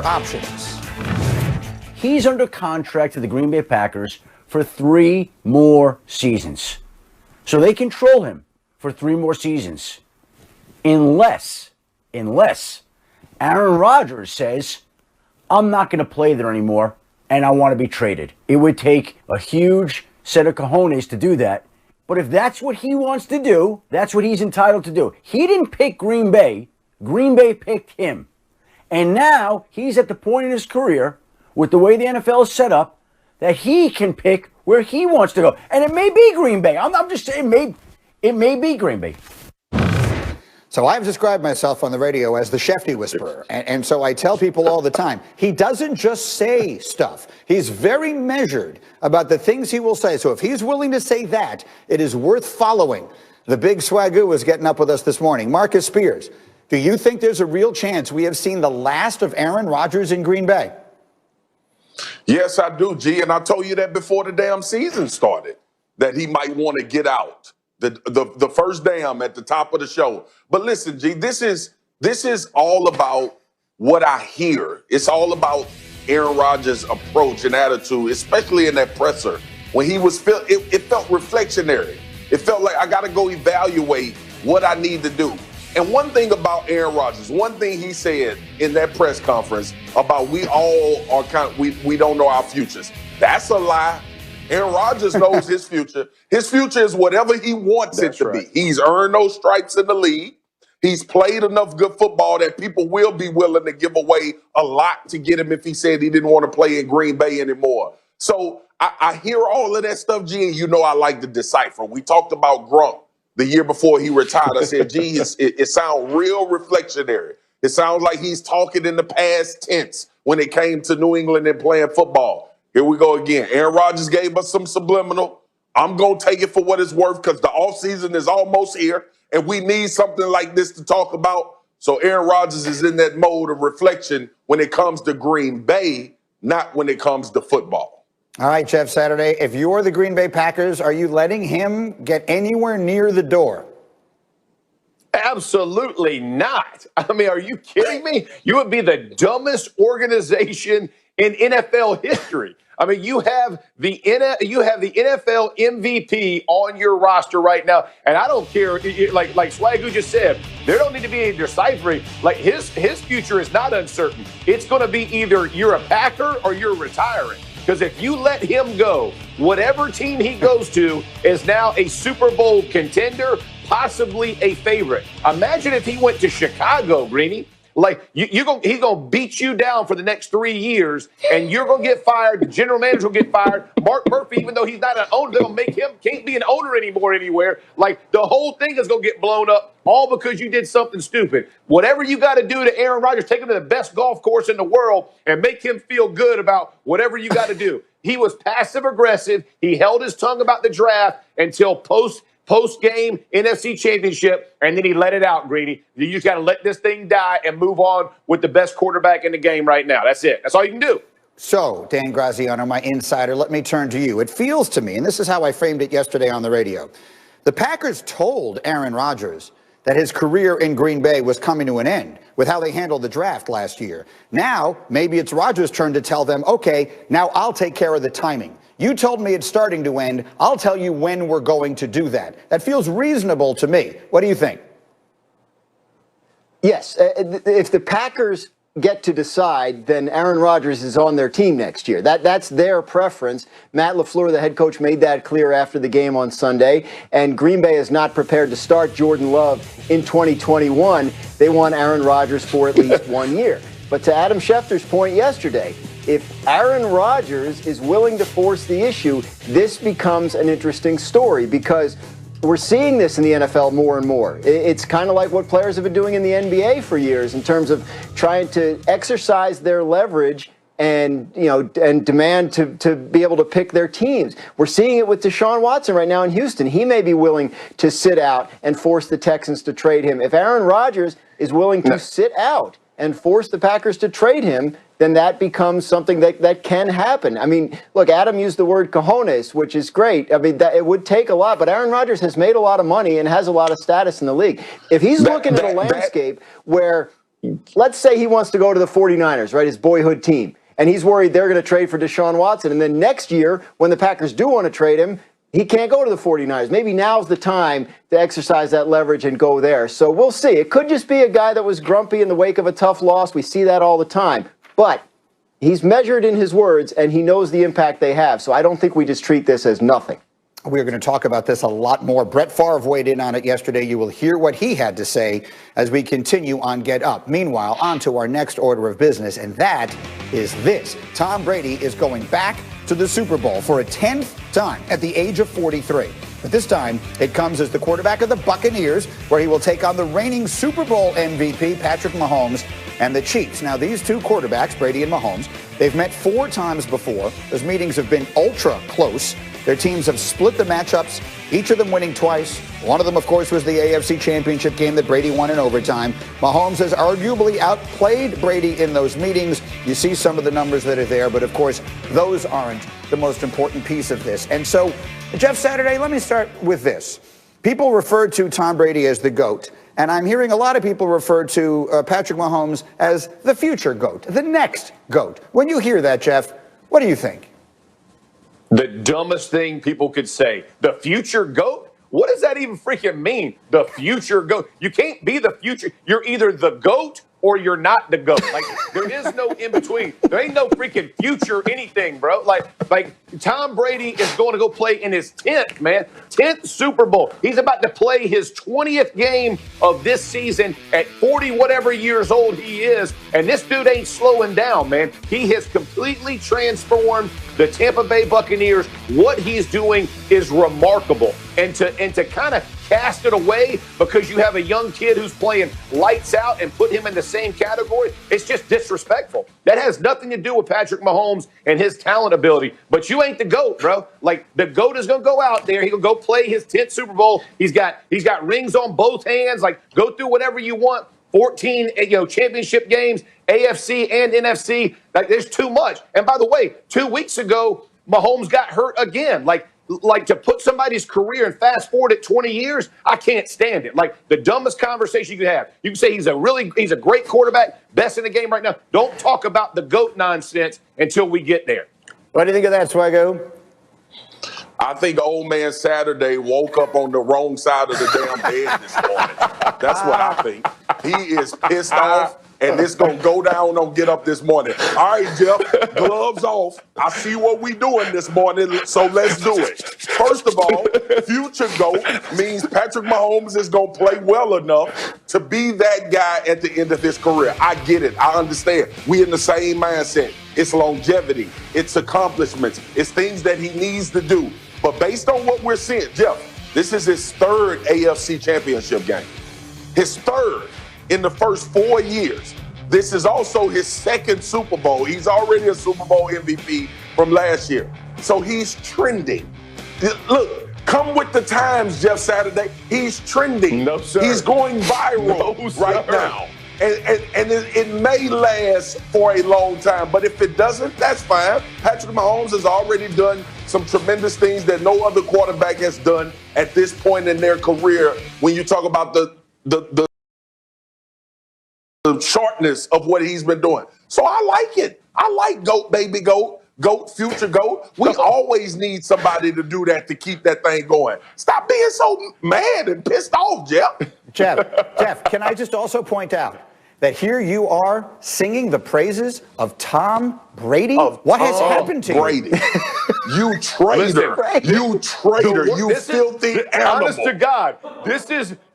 options. He's under contract to the Green Bay Packers for 3 more seasons. So they control him for 3 more seasons. Unless Aaron Rodgers says, I'm not going to play there anymore and I want to be traded. It would take a huge set of cojones to do that. But if that's what he wants to do, that's what he's entitled to do. He didn't pick Green Bay. Green Bay picked him. And now he's at the point in his career, with the way the NFL is set up, that he can pick where he wants to go. And it may be Green Bay. I'm just saying it may be Green Bay. So I've described myself on the radio as the Shefty Whisperer. And so I tell people all the time, he doesn't just say stuff. He's very measured about the things he will say. So if he's willing to say that, it is worth following. The big swagoo is getting up with us this morning. Marcus Spears, do you think there's a real chance we have seen the last of Aaron Rodgers in Green Bay? Yes, I do, G. And I told you that before the damn season started, that he might want to get out. The first damn at the top of the show. But listen, G, this is all about what I hear. It's all about Aaron Rodgers' approach and attitude, especially in that presser. When he was it felt reflectionary. It felt like I got to go evaluate what I need to do. And one thing about Aaron Rodgers, one thing he said in that press conference about we all are we don't know our futures. That's a lie. Aaron Rodgers knows his future. His future is whatever he wants it to be. He's earned those stripes in the league. He's played enough good football that people will be willing to give away a lot to get him if he said he didn't want to play in Green Bay anymore. So I hear all of that stuff, G, and you know I like to decipher. We talked about Gronk the year before he retired. I said, G, it sounds real reflectionary. It sounds like he's talking in the past tense when it came to New England and playing football. Here we go again. Aaron Rodgers gave us some subliminal. I'm going to take it for what it's worth because the offseason is almost here, and we need something like this to talk about. So Aaron Rodgers is in that mode of reflection when it comes to Green Bay, not when it comes to football. All right, Jeff Saturday, if you're the Green Bay Packers, are you letting him get anywhere near the door? Absolutely not. I mean, are you kidding me? You would be the dumbest organization in NFL history. I mean, you have the NFL MVP on your roster right now, and I don't care. Like Swagoo just said, there don't need to be any deciphering. Like his future is not uncertain. It's going to be either you're a Packer or you're retiring. Because if you let him go, whatever team he goes to is now a Super Bowl contender, possibly a favorite. Imagine if he went to Chicago, Greeny. Like, he's going to beat you down for the next 3 years, and you're going to get fired. The general manager will get fired. Mark Murphy, even though he's not an owner, they'll make him can't be an owner anymore anywhere. Like, the whole thing is going to get blown up all because you did something stupid. Whatever you got to do to Aaron Rodgers, take him to the best golf course in the world and make him feel good about whatever you got to do. He was passive-aggressive. He held his tongue about the draft until post-game NFC Championship, and then he let it out, Greeny. You just got to let this thing die and move on with the best quarterback in the game right now. That's it. That's all you can do. So, Dan Graziano, my insider, let me turn to you. It feels to me, and this is how I framed it yesterday on the radio, the Packers told Aaron Rodgers that his career in Green Bay was coming to an end with how they handled the draft last year. Now, maybe it's Rodgers' turn to tell them, okay, now I'll take care of the timing. You told me it's starting to end. I'll tell you when we're going to do that. That feels reasonable to me. What do you think? Yes. If the Packers get to decide, then Aaron Rodgers is on their team next year. That's their preference. Matt LaFleur, the head coach, made that clear after the game on Sunday. And Green Bay is not prepared to start Jordan Love in 2021. They want Aaron Rodgers for at least 1 year. But to Adam Schefter's point yesterday, if Aaron Rodgers is willing to force the issue, this becomes an interesting story because we're seeing this in the NFL more and more. It's kind of like what players have been doing in the NBA for years in terms of trying to exercise their leverage and demand to be able to pick their teams. We're seeing it with Deshaun Watson right now in Houston. He may be willing to sit out and force the Texans to trade him. If Aaron Rodgers is willing to sit out and force the Packers to trade him, then that becomes something that can happen. I mean, look, Adam used the word cojones, which is great. I mean, it would take a lot, but Aaron Rodgers has made a lot of money and has a lot of status in the league. If he's looking at a landscape where let's say he wants to go to the 49ers, right, his boyhood team, and he's worried they're going to trade for Deshaun Watson. And then next year, when the Packers do want to trade him, he can't go to the 49ers. Maybe now's the time to exercise that leverage and go there. So we'll see. It could just be a guy that was grumpy in the wake of a tough loss. We see that all the time. But he's measured in his words, and he knows the impact they have. So I don't think we just treat this as nothing. We're going to talk about this a lot more. Brett Favre weighed in on it yesterday. You will hear what he had to say as we continue on Get Up. Meanwhile, on to our next order of business, and that is this. Tom Brady is going back to the Super Bowl for a 10th time at the age of 43. But this time, it comes as the quarterback of the Buccaneers, where he will take on the reigning Super Bowl MVP, Patrick Mahomes, and the Chiefs. Now, these two quarterbacks, Brady and Mahomes, they've met 4 times before. Those meetings have been ultra close. Their teams have split the matchups, each of them winning twice. One of them, of course, was the AFC Championship game that Brady won in overtime. Mahomes has arguably outplayed Brady in those meetings. You see some of the numbers that are there, but of course, those aren't the most important piece of this. And so, Jeff Saturday, let me start with this. People refer to Tom Brady as the GOAT, and I'm hearing a lot of people refer to Patrick Mahomes as the future GOAT, the next GOAT. When you hear that, Jeff, what do you think? The dumbest thing people could say. The future GOAT? What does that even freaking mean? The future GOAT. You can't be the future. You're either the GOAT or you're not the GOAT. Like, there is no in between. There ain't no freaking future anything, bro. Like Tom Brady is going to go play in his 10th, man. 10th Super Bowl. He's about to play his 20th game of this season at 40 whatever years old he is. And this dude ain't slowing down, man. He has completely transformed the Tampa Bay Buccaneers. What he's doing is remarkable. And to kind of cast it away because you have a young kid who's playing lights out and put him in the same category, it's just disrespectful. That has nothing to do with Patrick Mahomes and his talent ability. But you ain't the GOAT, bro. Like, the GOAT is going to go out there. He's going to go play his 10th Super Bowl. He's got rings on both hands. Like, go through whatever you want. 14, championship games, AFC and NFC. Like, there's too much. And by the way, 2 weeks ago, Mahomes got hurt again. Like to put somebody's career and fast forward it 20 years, I can't stand it. Like, the dumbest conversation you can have. You can say he's a great quarterback, best in the game right now. Don't talk about the GOAT nonsense until we get there. What do you think of that, Swaggo? I think old man Saturday woke up on the wrong side of the damn bed this morning. That's what I think. He is pissed off, and it's going to go down on Get Up this morning. All right, Jeff, gloves off. I see what we doing this morning, so let's do it. First of all, future GOAT means Patrick Mahomes is going to play well enough to be that guy at the end of his career. I get it. I understand. We in the same mindset. It's longevity. It's accomplishments. It's things that he needs to do. But based on what we're seeing, Jeff, this is his 3rd AFC Championship game. His 3rd in the first 4 years. This is also his 2nd Super Bowl. He's already a Super Bowl MVP from last year. So he's trending. Look, come with the times, Jeff Saturday. He's trending. No, sir. He's going viral right now. And it may last for a long time, but if it doesn't, that's fine. Patrick Mahomes has already done some tremendous things that no other quarterback has done at this point in their career. When you talk about the shortness of what he's been doing, so I like it. I like GOAT, baby GOAT. GOAT, future GOAT. We always need somebody to do that to keep that thing going. Stop being so mad and pissed off, Jeff. Jeff, can I just also point out that here you are singing the praises of Tom Brady? What has happened to Brady? You traitor. Listen, you traitor. You filthy animal. Honest to God,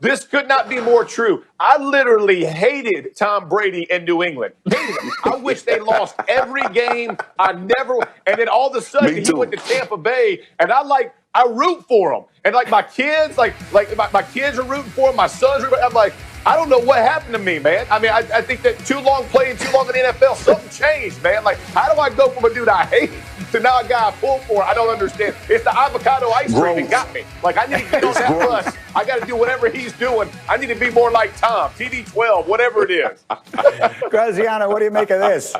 this could not be more true. I literally hated Tom Brady in New England. Hated him. I wish they lost every game. And then all of a sudden he went to Tampa Bay, and I root for him. And my kids, my kids are rooting for him. My son's rooting for him. I'm like, I don't know what happened to me, man. I mean, I think that playing too long in the NFL, something changed, man. Like, how do I go from a dude I hate to now a guy I pull for? I don't understand. It's the avocado ice cream that got me. Like, I need to get on that bus. I got to do whatever he's doing. I need to be more like Tom, TD12, whatever it is. Graziano, what do you make of this?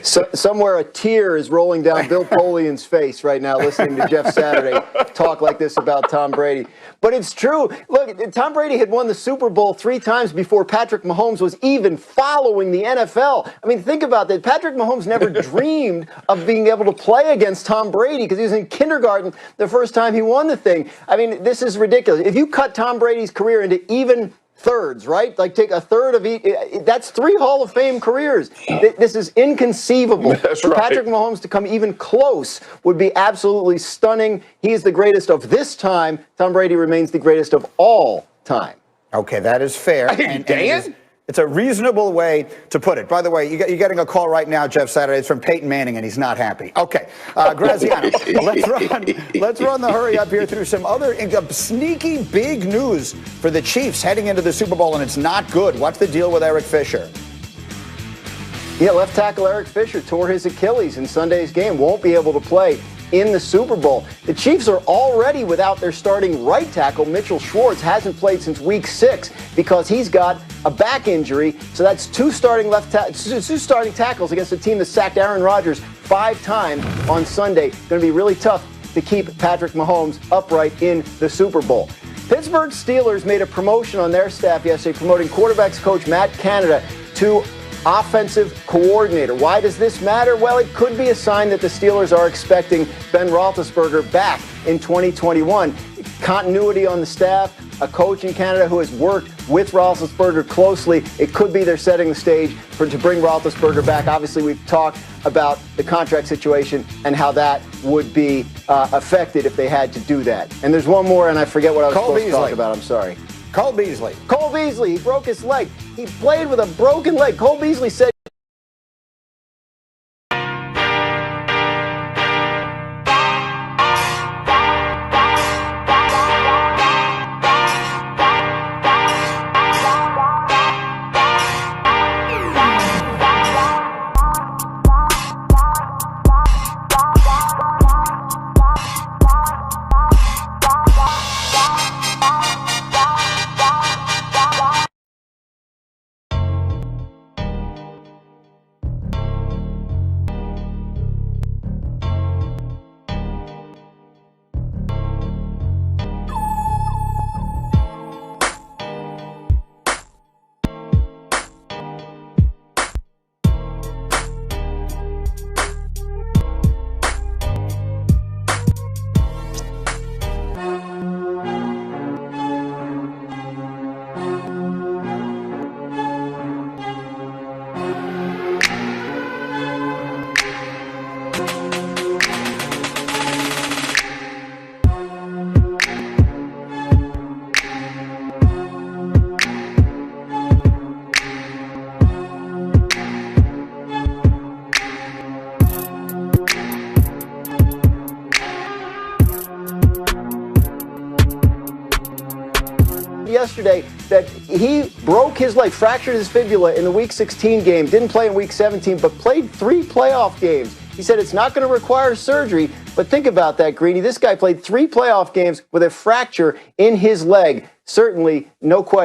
Somewhere a tear is rolling down Bill Polian's face right now listening to Jeff Saturday talk like this about Tom Brady. But it's true. Look, Tom Brady had won the Super Bowl 3 times before Patrick Mahomes was even following the NFL. I mean, think about that. Patrick Mahomes never dreamed of being able to play against Tom Brady because he was in kindergarten the first time he won the thing. I mean, this is ridiculous. If you cut Tom Brady's career into even thirds, right? Like take a third of each. That's 3 Hall of Fame careers. This is inconceivable. That's For right. Patrick Mahomes to come even close would be absolutely stunning. He is the greatest of this time. Tom Brady remains the greatest of all time. Okay, that is fair. Hey, Dan? It's a reasonable way to put it. By the way, you're getting a call right now, Jeff Saturday. It's from Peyton Manning, and he's not happy. Okay, Graziano, let's run the hurry up here through some other sneaky big news for the Chiefs heading into the Super Bowl, and it's not good. What's the deal with Eric Fisher? Yeah, left tackle Eric Fisher tore his Achilles in Sunday's game. Won't be able to play in the Super Bowl. The Chiefs are already without their starting right tackle. Mitchell Schwartz hasn't played since week 6 because he's got a back injury. So that's 2 starting tackles against a team that sacked Aaron Rodgers 5 times on Sunday. Going to be really tough to keep Patrick Mahomes upright in the Super Bowl. Pittsburgh Steelers made a promotion on their staff yesterday, promoting quarterbacks coach Matt Canada to offensive coordinator. Why does this matter? Well, it could be a sign that the Steelers are expecting Ben Roethlisberger back in 2021. Continuity on the staff, a coach in Canada who has worked with Roethlisberger closely. It could be they're setting the stage to bring Roethlisberger back. Obviously, we've talked about the contract situation and how that would be affected if they had to do that. And there's one more, and I forget what I was supposed to talk about. I'm sorry. Cole Beasley. Cole Beasley, he broke his leg. He played with a broken leg. Cole Beasley said yesterday that he broke his leg, fractured his fibula in the Week 16 game, didn't play in Week 17, but played 3 playoff games. He said it's not going to require surgery, but think about that, Greeny. This guy played 3 playoff games with a fracture in his leg. Certainly, no question.